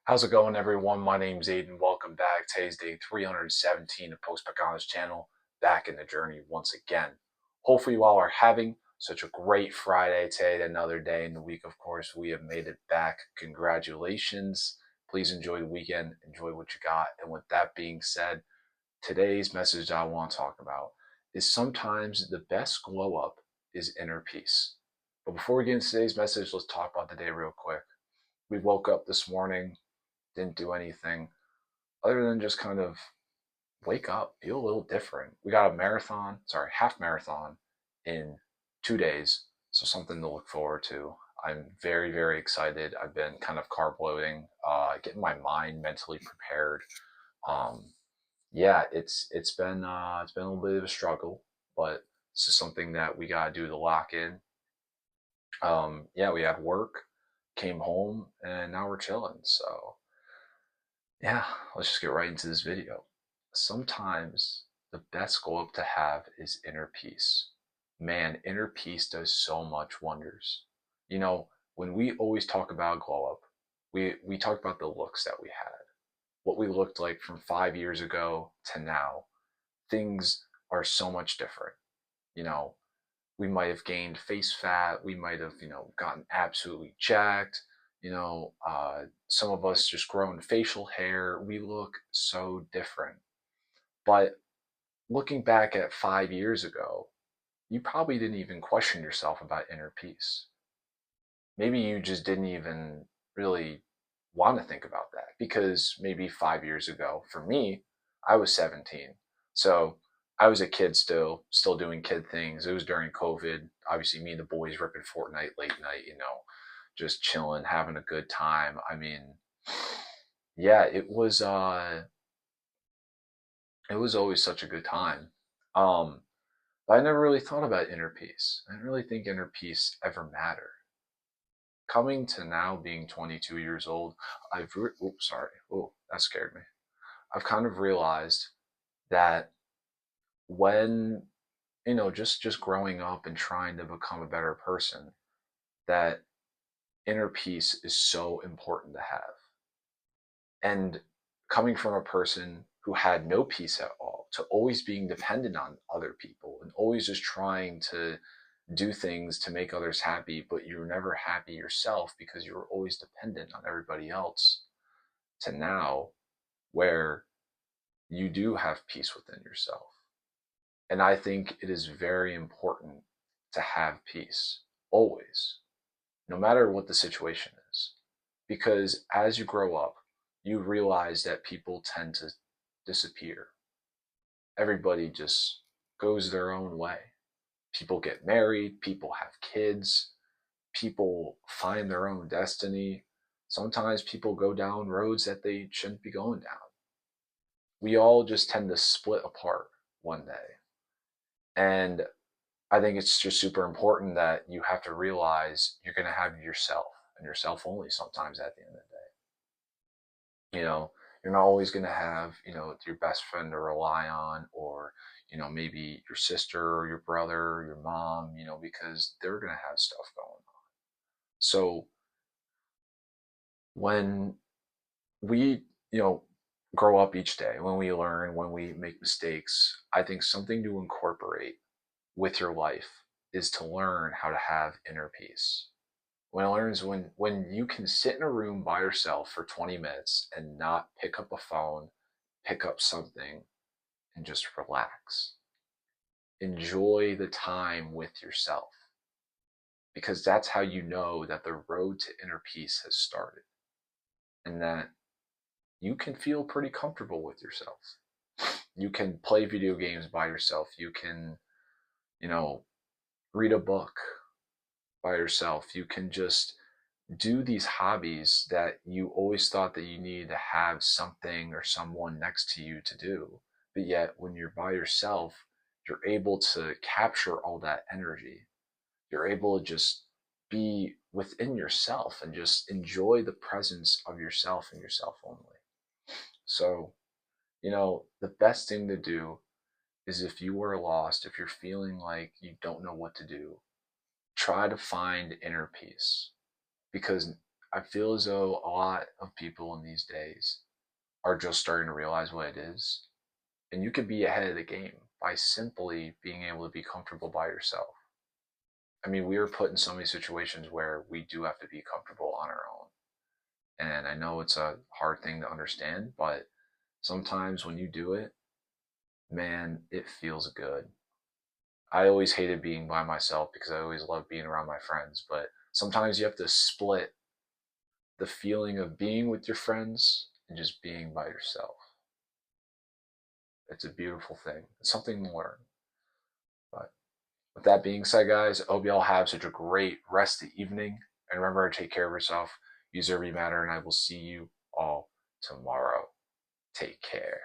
How's it going, everyone? My name's Aiden. Welcome back. Today's day 317 of Post Pecana's channel. Back in the journey once again. Hopefully, you all are having such a great Friday today. Another day in the week, of course. We have made it back. Congratulations. Please enjoy the weekend. Enjoy what you got. And with that being said, today's message I want to talk about is sometimes the best glow up is inner peace. But before we get into today's message, let's talk about the day real quick. We woke up this morning, didn't do anything other than just kind of wake up, feel a little different. We got a half marathon in 2 days, so something to look forward to. I'm very, very excited. I've been kind of carb loading, getting my mind mentally prepared. Um, yeah, it's been a little bit of a struggle, but this is something that we gotta do to lock in. Yeah, we had work, came home, and now we're chilling. So yeah, let's just get right into this video. Sometimes the best goal to have is inner peace. Man, inner peace does so much wonders. You know, when we always talk about glow up, we talk about the looks that we had, what we looked like from 5 years ago to now. Things are so much different. You know, we might have gained face fat, we might have, gotten absolutely jacked, some of us just grown facial hair. We look so different. But looking back at 5 years ago, you probably didn't even question yourself about inner peace. Maybe you just didn't even really want to think about that because maybe 5 years ago, for me, I was 17. So I was a kid still doing kid things. It was during COVID. Obviously, me and the boys ripping Fortnite late night, just chilling, having a good time. I mean, yeah, it was always such a good time. Um, but I never really thought about inner peace. I didn't really think inner peace ever mattered. Coming to now being 22 years old, oops, sorry. Oh, that scared me. I've kind of realized that when, just growing up and trying to become a better person, that inner peace is so important to have. And coming from a person who had no peace at all to always being dependent on other people and always just trying to do things to make others happy, but you're never happy yourself because you were always dependent on everybody else, to now where you do have peace within yourself. And I think it is very important to have peace always, no matter what the situation is. Because as you grow up, you realize that people tend to disappear. Everybody just goes their own way. People get married, people have kids, people find their own destiny. Sometimes people go down roads that they shouldn't be going down. We all just tend to split apart one day. And I think it's just super important that you have to realize you're going to have yourself and yourself only sometimes at the end of the day. You're not always going to have, your best friend to rely on, or, maybe your sister or your brother or your mom, because they're going to have stuff going on. So when we, grow up each day, when we learn, when we make mistakes, I think something to incorporate with your life is to learn how to have inner peace. When you can sit in a room by yourself for 20 minutes and not pick up a phone, pick up something, and just relax. Enjoy the time with yourself, because that's how you know that the road to inner peace has started and that you can feel pretty comfortable with yourself. You can play video games by yourself. You can, you know, read a book by yourself. You can just do these hobbies that you always thought that you needed to have something or someone next to you to do. But yet, when you're by yourself, you're able to capture all that energy. You're able to just be within yourself and just enjoy the presence of yourself and yourself only. So, the best thing to do is, if you are lost, if you're feeling like you don't know what to do, try to find inner peace. Because I feel as though a lot of people in these days are just starting to realize what it is. And you could be ahead of the game by simply being able to be comfortable by yourself. I mean, we are put in so many situations where we do have to be comfortable on our own. And I know it's a hard thing to understand, but sometimes when you do it, man, it feels good. I always hated being by myself because I always loved being around my friends, but sometimes you have to split the feeling of being with your friends and just being by yourself. It's a beautiful thing. It's something to learn. But with that being said, guys, I hope you all have such a great rest of the evening. And remember to take care of yourself. Use every matter, and I will see you all tomorrow. Take care.